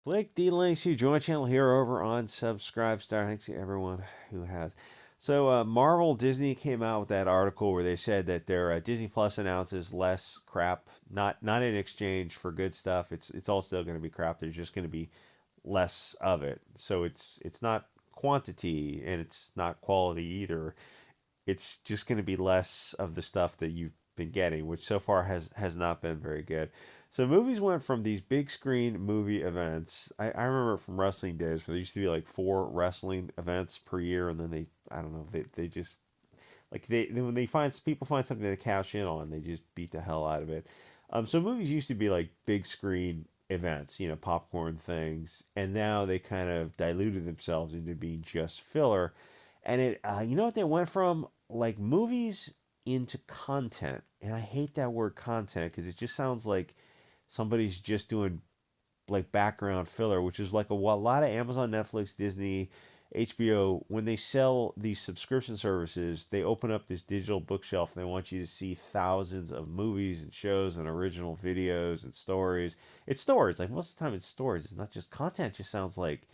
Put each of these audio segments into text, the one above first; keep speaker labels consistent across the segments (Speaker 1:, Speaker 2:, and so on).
Speaker 1: Blake D. Links, you join channel here over on Subscribestar. Thanks to everyone who has. So, Marvel Disney came out with that article where they said that their Disney Plus announces less crap, not in exchange for good stuff. It's all still going to be crap. There's just going to be less of it. So it's not quantity and it's not quality either. It's just going to be less of the stuff that you've been getting, which so far has not been very good. So movies went from these big screen movie events. I remember from wrestling days where there used to be like four wrestling events per year, and then I don't know, they just like when they find people find something to cash in on, they just beat the hell out of it. So movies used to be like big screen events, popcorn things, and now they kind of diluted themselves into being just filler. And you know what they went from like movies into content, and I hate that word content because it just sounds like somebody's just doing like background filler, which is like a lot of Amazon, Netflix, Disney, HBO. When they sell these subscription services, they open up this digital bookshelf and they want you to see thousands of movies and shows and original videos and stories. It's stories. Like most of the time, it's stories. It's not just content. It just sounds like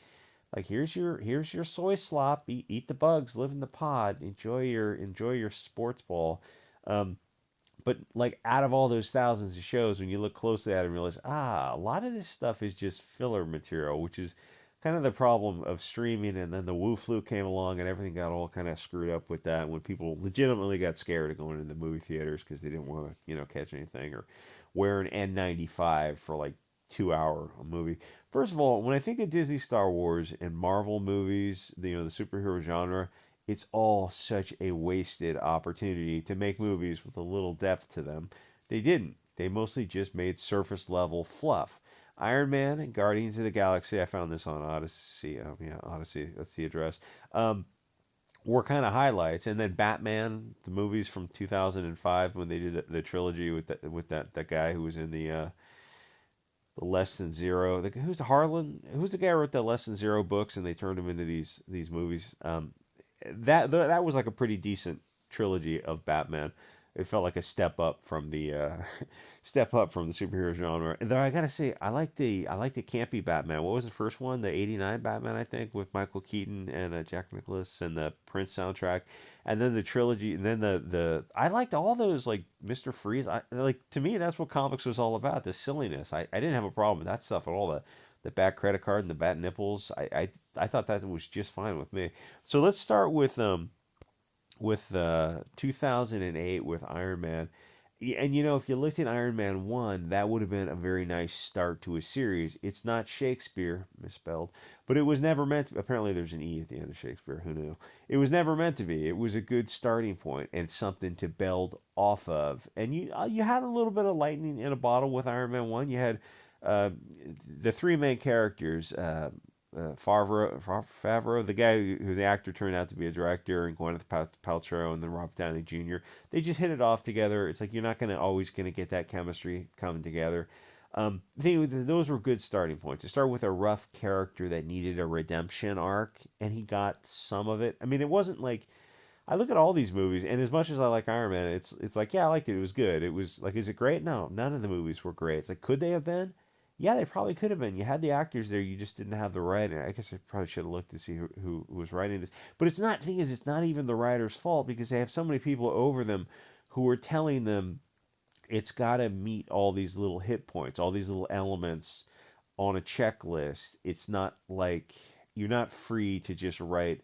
Speaker 1: here's your soy slop. Eat the bugs. Live in the pod. Enjoy your sports ball. Um, but like out of all those thousands of shows, when you look closely at it and realize, a lot of this stuff is just filler material, which is kind of the problem of streaming. And then the Wu flu came along, and everything got all kind of screwed up with that. When people legitimately got scared of going into the movie theaters because they didn't want to, catch anything or wear an N95 for like 2 hour movie. First of all, when I think of Disney Star Wars and Marvel movies, the superhero genre, it's all such a wasted opportunity to make movies with a little depth to them. They didn't. They mostly just made surface level fluff. Iron Man and Guardians of the Galaxy, I found this on Odyssey. Yeah, Odyssey, that's the address. Were kind of highlights, and then Batman, the movies from 2005 when they did the trilogy with that guy who was in the Less Than Zero. Who's the Harlan? Who's the guy who wrote the Less Than Zero books, and they turned them into these movies? That was like a pretty decent trilogy of Batman. It felt like a step up from the step up from the superhero genre. And then I gotta say, I like the campy Batman. What was the first one? The '89 Batman, I think, with Michael Keaton and Jack Nicklaus and the Prince soundtrack. And then the trilogy, and then the I liked all those like Mister Freeze. To me that's what comics was all about. The silliness. I didn't have a problem with that stuff at all. The bad credit card and the bad nipples. I thought that was just fine with me. So let's start with 2008 with Iron Man. And if you looked at Iron Man 1, that would have been a very nice start to a series. It's not Shakespeare, misspelled, but it was never meant to, apparently there's an E at the end of Shakespeare, who knew? It was never meant to be. It was a good starting point and something to build off of. And you had a little bit of lightning in a bottle with Iron Man 1. You had uh, the three main characters, Favreau, the guy who's the actor turned out to be a director, and Gwyneth Paltrow, and then Robert Downey Jr. They just hit it off together. It's like you're not always gonna get that chemistry coming together. Those were good starting points. To start with a rough character that needed a redemption arc, and he got some of it. I mean, it wasn't like I look at all these movies, and as much as I like Iron Man, it's like yeah, I liked it. It was good. It was like, is it great? No, none of the movies were great. It's like, could they have been? Yeah, they probably could have been. You had the actors there, you just didn't have the writing. I guess I probably should have looked to see who was writing this. But it's not. The thing is, it's not even the writer's fault because they have so many people over them who are telling them it's got to meet all these little hit points, all these little elements on a checklist. It's not like you're not free to just write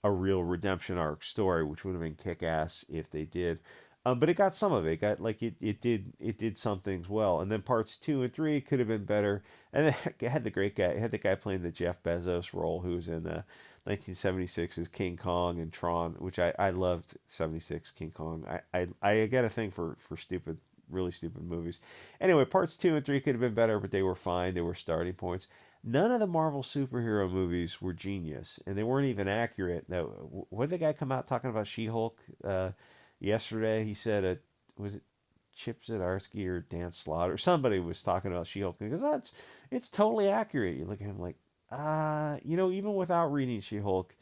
Speaker 1: a real redemption arc story, which would have been kick ass if they did. But it got some of it. It got like it did some things well, and then parts two and three could have been better. And then it had the great guy. It had the guy playing the Jeff Bezos role, who was in the 1976's King Kong and Tron, which I loved. 76 King Kong. I get a thing for stupid, really stupid movies. Anyway, parts two and three could have been better, but they were fine. They were starting points. None of the Marvel superhero movies were genius, and they weren't even accurate. Now, what did the guy come out talking about She-Hulk yesterday? He said, was it Chip Zdarsky or Dan Slaughter? Somebody was talking about She-Hulk, and he goes, "Oh, it's totally accurate." You look at him like, even without reading She-Hulk,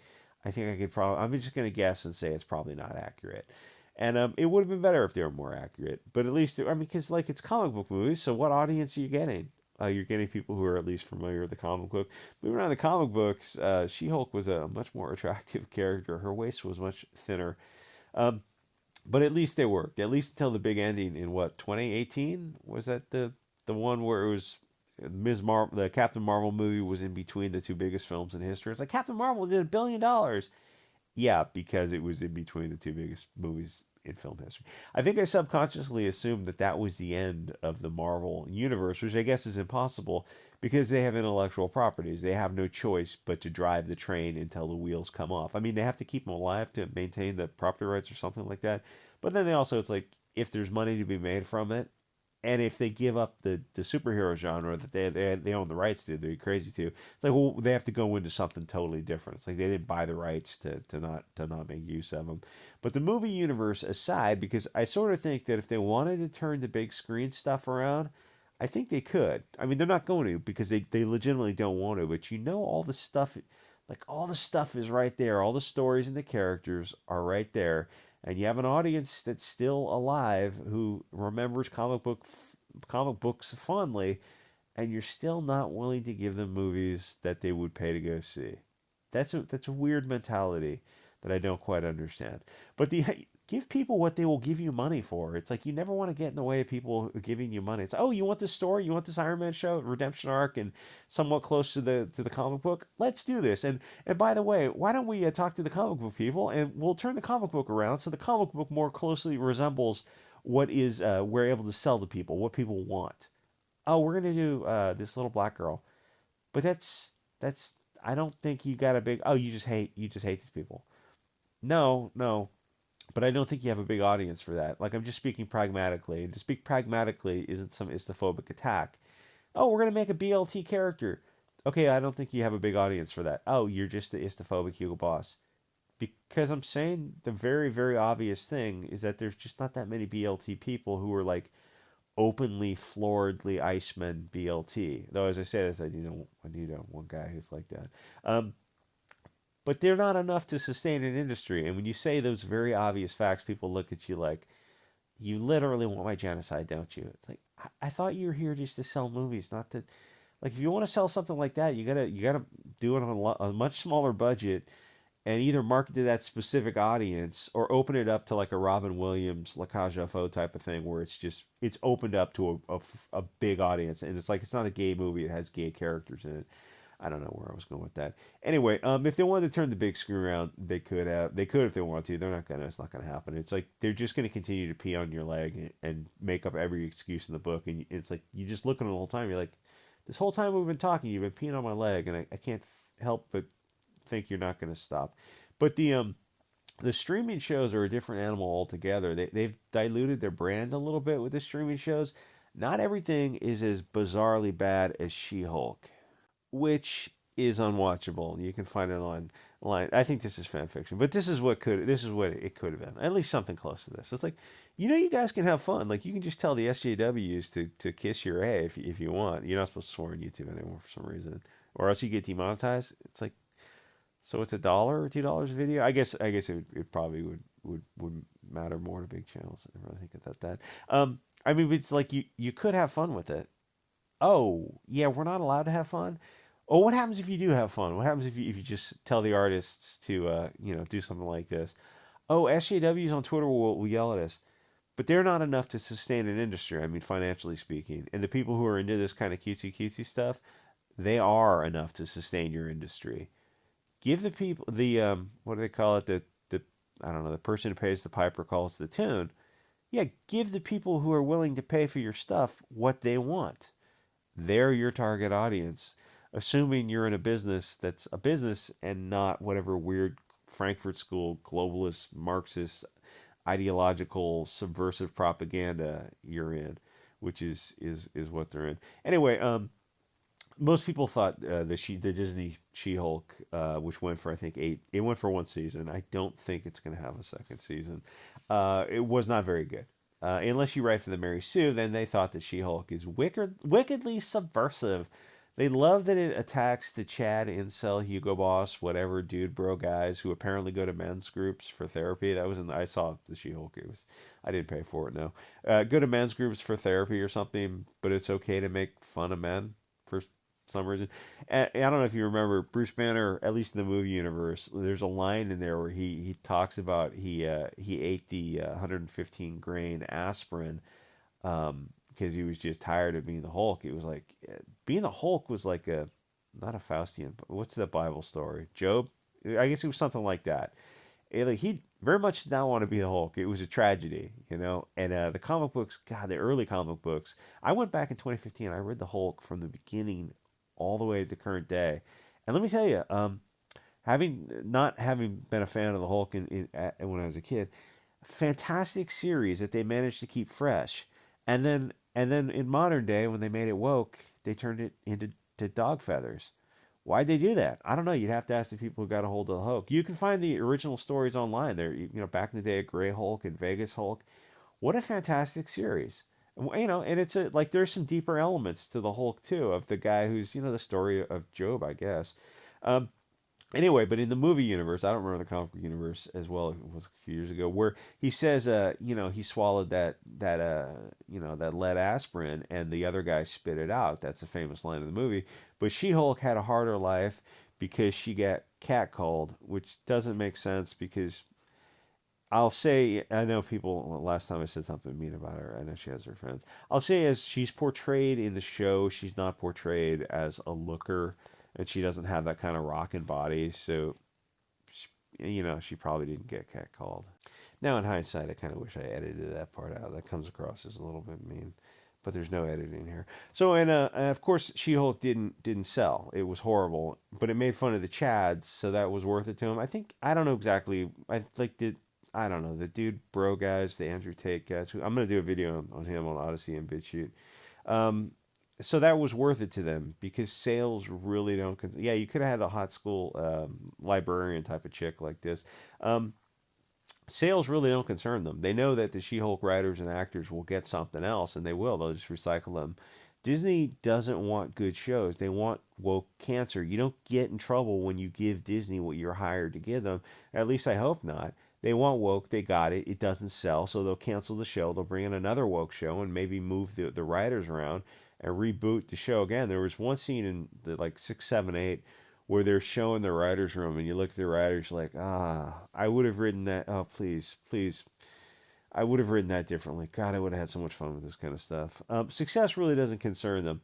Speaker 1: I think I could probably. I'm just gonna guess and say it's probably not accurate. And it would have been better if they were more accurate. But at least, I mean, because like it's comic book movies, so what audience are you getting? You're getting people who are at least familiar with the comic book. Moving on to the comic books, She-Hulk was a much more attractive character. Her waist was much thinner. Um, but at least they worked. At least until the big ending in what 2018 was that the one where it was the Captain Marvel movie was in between the two biggest films in history. It's like Captain Marvel did $1 billion. Yeah, because it was in between the two biggest movies in film history. I think I subconsciously assumed that that was the end of the Marvel universe, which I guess is impossible because they have intellectual properties. They have no choice but to drive the train until the wheels come off. I mean, they have to keep them alive to maintain the property rights or something like that. But then they also, it's like, if there's money to be made from it, and if they give up the superhero genre that they own the rights to, they're crazy to. It's like, well, they have to go into something totally different. It's like they didn't buy the rights to not make use of them. But the movie universe aside, because I sort of think that if they wanted to turn the big screen stuff around, I think they could. I mean, they're not going to because they legitimately don't want to. But all the stuff, like all the stuff is right there. All the stories and the characters are right there, and you have an audience that's still alive who remembers comic books fondly, and you're still not willing to give them movies that they would pay to go see. That's a weird mentality that I don't quite understand. But the give people what they will give you money for. It's like you never want to get in the way of people giving you money. It's, oh, you want this story, you want this Iron Man show, redemption arc, and somewhat close to the comic book. Let's do this. And by the way, why don't we talk to the comic book people and we'll turn the comic book around so the comic book more closely resembles what is we're able to sell to people, what people want. Oh, we're gonna do this little black girl, but that's I don't think you got a big. Oh, you just hate these people. No, no, but I don't think you have a big audience for that. Like I'm just speaking pragmatically, and to speak pragmatically isn't some istophobic attack. Oh, we're gonna make a BLT character. Okay, I don't think you have a big audience for that. Oh, you're just the istophobic Hugo Boss. Because I'm saying the very, very obvious thing is that there's just not that many BLT people who are like openly flooredly Iceman BLT. Though, as I say this, I need one guy who's like that. Um, but they're not enough to sustain an industry. And when you say those very obvious facts, people look at you like, you literally want my genocide, don't you? It's like, I thought you were here just to sell movies, not to. Like, if you want to sell something like that, you gotta do it on a much smaller budget and either market to that specific audience or open it up to like a Robin Williams, La Cage aux Folles type of thing where it's opened up to a big audience and it's like it's not a gay movie, it has gay characters in it. I don't know where I was going with that. Anyway, if they wanted to turn the big screen around, they could if they want to. They're not gonna. It's not gonna happen. It's like they're just gonna continue to pee on your leg and make up every excuse in the book. And it's like you just look at them the whole time. You're like, this whole time we've been talking, you've been peeing on my leg, and I can't help but think you're not going to stop. But the streaming shows are a different animal altogether. They've diluted their brand a little bit with the streaming shows. Not everything is as bizarrely bad as She-Hulk, which is unwatchable. You can find it online. I think this is fan fiction, but this is what it could have been. At least something close to this. It's like, you guys can have fun. Like you can just tell the SJWs to kiss your A if you want. You're not supposed to swear on YouTube anymore for some reason, or else you get demonetized. It's like, so it's $1 or $2 a video. I guess it probably would matter more to big channels. I really think about that. I mean, it's like you could have fun with it. Oh yeah, we're not allowed to have fun. Oh, what happens if you do have fun? What happens if you just tell the artists to do something like this? Oh, SJWs on Twitter will yell at us, but they're not enough to sustain an industry. I mean, financially speaking, and the people who are into this kind of cutesy cutesy stuff, they are enough to sustain your industry. Give the people the what do they call it, the I don't know, the person who pays the piper calls the tune. Yeah, give the people who are willing to pay for your stuff what they want. They're your target audience, assuming you're in a business that's a business and not whatever weird Frankfurt School globalist Marxist ideological subversive propaganda you're in, which is what they're in. Anyway, most people thought the Disney She-Hulk, which went for I think it went for one season. I don't think it's going to have a second season. It was not very good. Unless you write for the Mary Sue, then they thought that She-Hulk is wickedly subversive. They love that it attacks the Chad, incel, Hugo Boss, whatever dude, bro guys who apparently go to men's groups for therapy. That was in I saw the She-Hulk. It was I didn't pay for it. No, go to men's groups for therapy or something. But it's okay to make fun of men for some reason. And I don't know if you remember Bruce Banner, at least in the movie universe. There's a line in there where he talks about he ate the 115 grain aspirin because he was just tired of being the Hulk. It was like being the Hulk was like a not a Faustian, but what's the Bible story? Job? I guess it was something like that. Like he very much did not want to be the Hulk. It was a tragedy, you know. And the comic books, God, the early comic books. I went back in 2015. I read the Hulk from the beginning all the way to current day. And let me tell you, having been a fan of the Hulk when I was a kid, fantastic series that they managed to keep fresh. And then in modern day, when they made it woke, they turned it into dog feathers. Why'd they do that? I don't know. You'd have to ask the people who got a hold of the Hulk. You can find the original stories online. There, back in the day, of Gray Hulk and Vegas Hulk. What a fantastic series! And it's like there's some deeper elements to the Hulk too, of the guy who's the story of Job, I guess. Um, Anyway, but in the movie universe, I don't remember the comic book universe as well. It was a few years ago, where he says, he swallowed that lead aspirin, and the other guy spit it out. That's a famous line in the movie. But She-Hulk had a harder life because she got catcalled, which doesn't make sense because I'll say I know people. Last time I said something mean about her. I know she has her friends. I'll say as she's portrayed in the show, she's not portrayed as a looker, and she doesn't have that kind of rockin' body. So, she probably didn't get catcalled. Now in hindsight, I kind of wish I edited that part out. That comes across as a little bit mean, but there's no editing here. So and of course, She-Hulk didn't sell. It was horrible, but it made fun of the Chads, so that was worth it to him. I think I don't know exactly. I don't know the dude bro guys, the Andrew Tate guys. I'm gonna do a video on him on Odyssey and Bit Chute. Um, so that was worth it to them because sales really don't. Yeah, you could have had a hot school librarian type of chick like this. Um, Sales really don't concern them. They know that the She-Hulk writers and actors will get something else, and they will. They'll just recycle them. Disney doesn't want good shows. They want woke cancer. You don't get in trouble when you give Disney what you're hired to give them. At least I hope not. They want woke. They got it. It doesn't sell, so they'll cancel the show. They'll bring in another woke show and maybe move the writers around and reboot the show again. There was one scene in the like 6, 7, 8 where they're showing the writers' room, and you look at the writers like, I would have written that. Oh, please, please, I would have written that differently. God, I would have had so much fun with this kind of stuff. Success really doesn't concern them.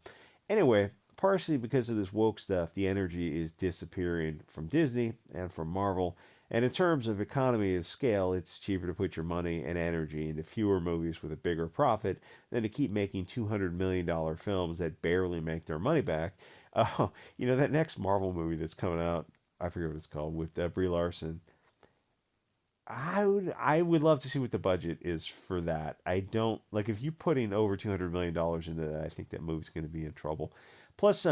Speaker 1: Anyway, partially because of this woke stuff, the energy is disappearing from Disney and from Marvel. And in terms of economy and scale, it's cheaper to put your money and energy into fewer movies with a bigger profit than to keep making $200 million films that barely make their money back. That next Marvel movie that's coming out, I forget what it's called, with Brie Larson. I would love to see what the budget is for that. I don't like if you put in over $200 million into that. I think that movie's going to be in trouble. Plus,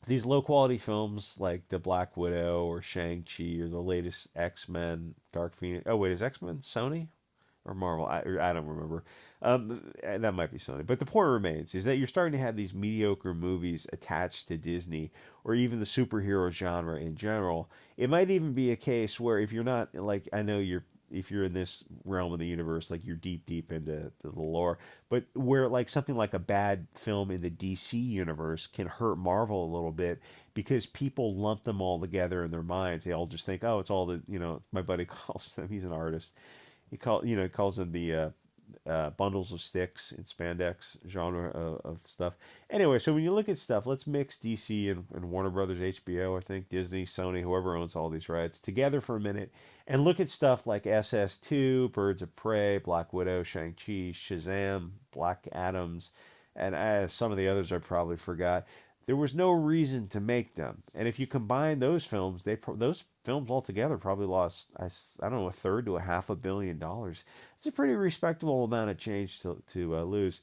Speaker 1: these low quality films like the Black Widow or Shang Chi or the latest X Men, Dark Phoenix. Oh wait, is X Men Sony or Marvel? I don't remember. That might be Sony. But the point remains is that you're starting to have these mediocre movies attached to Disney or even the superhero genre in general. It might even be a case where if you're not like I know you're if you're in this realm of the universe, like you're deep into the lore, but where like something like a bad film in the DC universe can hurt Marvel a little bit because people lump them all together in their minds. They all just think, oh, it's all my buddy calls them. He's an artist. He calls them the bundles of sticks in spandex genre of stuff. Anyway, so when you look at stuff, let's mix DC and Warner Brothers, HBO, I think, Disney, Sony, whoever owns all these rights, together for a minute and look at stuff like SS2, Birds of Prey, Black Widow, Shang-Chi, Shazam, Black Adams, and some of the others I probably forgot. There was no reason to make them. And if you combine those films, those films altogether probably lost, I don't know, a third to a $500 million. It's a pretty respectable amount of change to lose.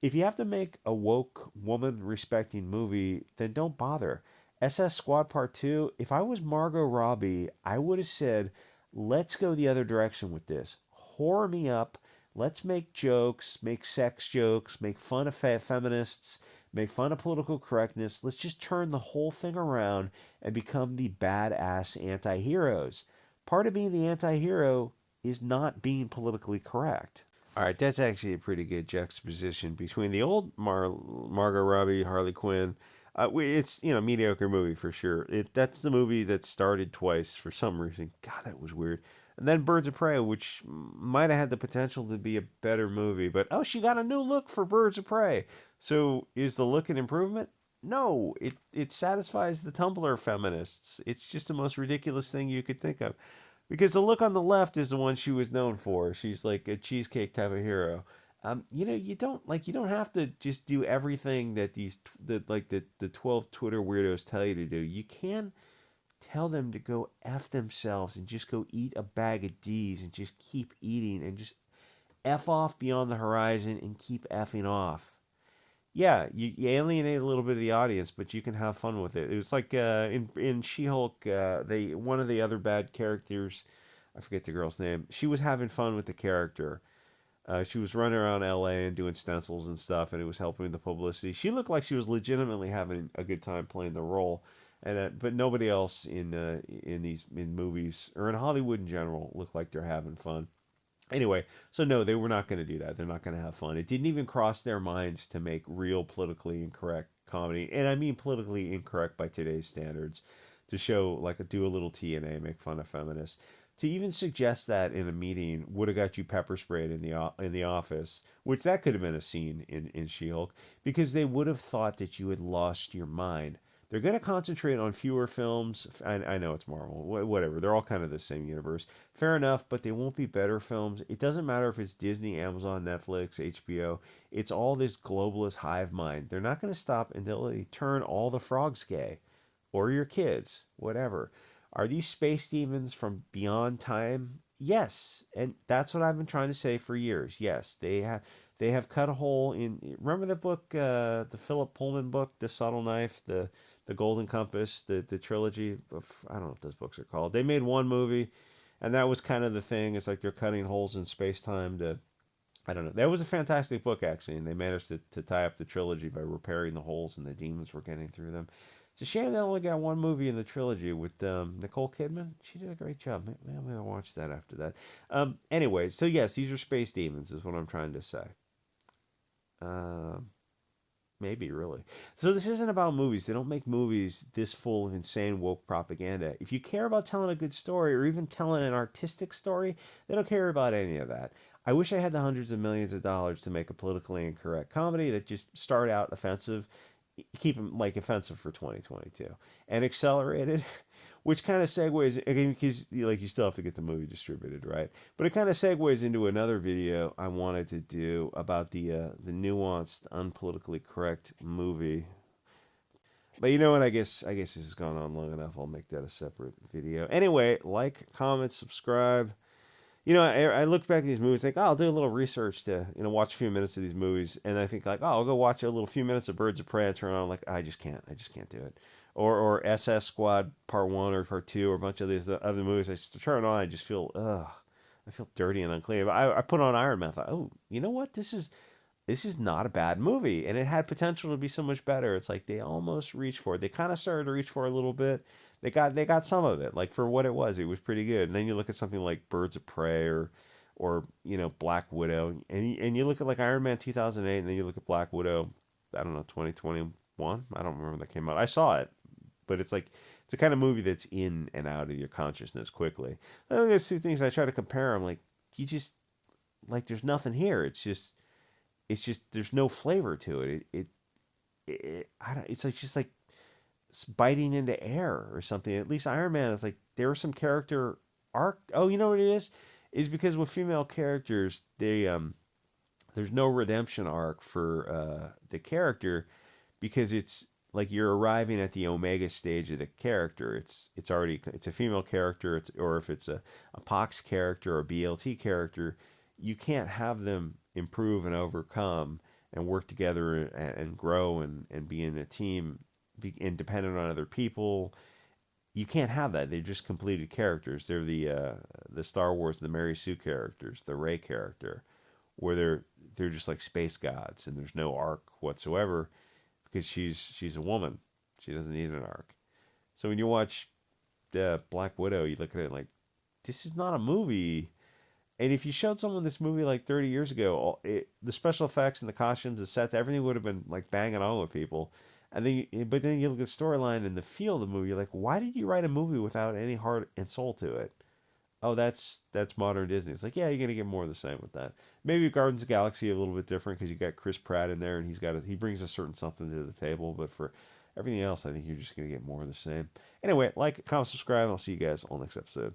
Speaker 1: If you have to make a woke woman respecting movie, then don't bother. SS Squad Part 2, if I was Margot Robbie, I would have said, let's go the other direction with this. Whore me up. Let's make jokes, make sex jokes, make fun of feminists, make fun of political correctness. Let's just turn the whole thing around and become the badass anti-heroes. Part of being the anti-hero is not being politically correct. All right, that's actually a pretty good juxtaposition between the old Margot Robbie, Harley Quinn. It's mediocre movie for sure. That's the movie that started twice for some reason. God, that was weird. And then Birds of Prey, which might have had the potential to be a better movie, but oh, she got a new look for Birds of Prey. So is the look an improvement? No, it satisfies the Tumblr feminists. It's just the most ridiculous thing you could think of. Because the look on the left is the one she was known for. She's like a cheesecake type of hero. You don't have to just do everything that the 12 Twitter weirdos tell you to do. You can tell them to go F themselves and just go eat a bag of D's and just keep eating and just F off beyond the horizon and keep effing off. Yeah, you alienate a little bit of the audience, but you can have fun with it. It was like in She-Hulk, they one of the other bad characters, I forget the girl's name. She was having fun with the character. She was running around L.A. and doing stencils and stuff, and it was helping the publicity. She looked like she was legitimately having a good time playing the role, and but nobody else in movies or in Hollywood in general looked like they're having fun. Anyway, so no, they were not going to do that. They're not going to have fun. It didn't even cross their minds to make real politically incorrect comedy, and I mean politically incorrect by today's standards, to show like do a little TNA, make fun of feminists. To even suggest that in a meeting would have got you pepper sprayed in the office, which that could have been a scene in She-Hulk, because they would have thought that you had lost your mind. They're going to concentrate on fewer films. I know it's Marvel, whatever. They're all kind of the same universe. Fair enough, but they won't be better films. It doesn't matter if it's Disney, Amazon, Netflix, HBO. It's all this globalist hive mind. They're not going to stop until they turn all the frogs gay, or your kids, whatever. Are these space demons from beyond time? Yes, and that's what I've been trying to say for years. Yes, they have cut a hole in. Remember the book, the Philip Pullman book, The Subtle Knife, the Golden Compass, the trilogy of, I don't know what those books are called. They made one movie, and that was kind of the thing. It's like they're cutting holes in space time to. I don't know. That was a fantastic book, actually, and they managed to tie up the trilogy by repairing the holes, and the demons were getting through them. It's a shame they only got one movie in the trilogy with Nicole Kidman. She did a great job. Maybe I'll watch that after that. Anyway, so yes, these are space demons, is what I'm trying to say. Um, Maybe, really. So this isn't about movies. They don't make movies this full of insane woke propaganda. If you care about telling a good story or even telling an artistic story, they don't care about any of that. I wish I had the hundreds of millions of dollars to make a politically incorrect comedy that just start out offensive, keep them like offensive for 2022, and accelerated, which kind of segues again because you still have to get the movie distributed, right? But it kind of segues into another video I wanted to do about the nuanced, unpolitically correct movie. But you know what? I guess this has gone on long enough. I'll make that a separate video. Anyway, like, comment, subscribe. I look back at these movies, think, oh, I'll do a little research to, watch a few minutes of these movies, and I think like, oh, I'll go watch a little few minutes of Birds of Prey. I turn on, I'm like, I just can't do it. Or SS Squad Part One or Part Two or a bunch of these other movies. I just turn on, I just feel, I feel dirty and unclean. But I put on Iron Man. I thought, oh, you know what? This is not a bad movie, and it had potential to be so much better. It's like they almost reached for it. They kind of started to reach for it a little bit. They got some of it, like for what it was pretty good. And then you look at something like Birds of Prey or Black Widow, and you look at like Iron Man 2008, and then you look at Black Widow, I don't know, 2021. I don't remember when that came out. I saw it, but it's like it's a kind of movie that's in and out of your consciousness quickly. There's two things I try to compare. I'm like, you just like there's nothing here. It's just there's no flavor to it. I don't. It's like just like biting into air or something. At least Iron Man is like there was some character arc. Oh, you know what it is because with female characters, there's no redemption arc for the character because it's like you're arriving at the omega stage of the character. It's a female character. Or if it's a Pox character or a BLT character, you can't have them improve and overcome and work together and grow and be in a team, be independent on other people. You can't have that. They're just completed characters. They're the Star Wars, the Mary Sue characters, the Rey character, where they're just like space gods and there's no arc whatsoever because she's a woman. She doesn't need an arc. So when you watch Black Widow, you look at it like, this is not a movie. And if you showed someone this movie like 30 years ago, the special effects and the costumes, the sets, everything would have been like banging on with people. And then, but then you look at the storyline and the feel of the movie. You're like, why did you write a movie without any heart and soul to it? Oh, that's modern Disney. It's like, yeah, you're gonna get more of the same with that. Maybe Guardians of the Galaxy a little bit different because you got Chris Pratt in there and he brings a certain something to the table. But for everything else, I think you're just gonna get more of the same. Anyway, like, comment, subscribe, and I'll see you guys on the next episode.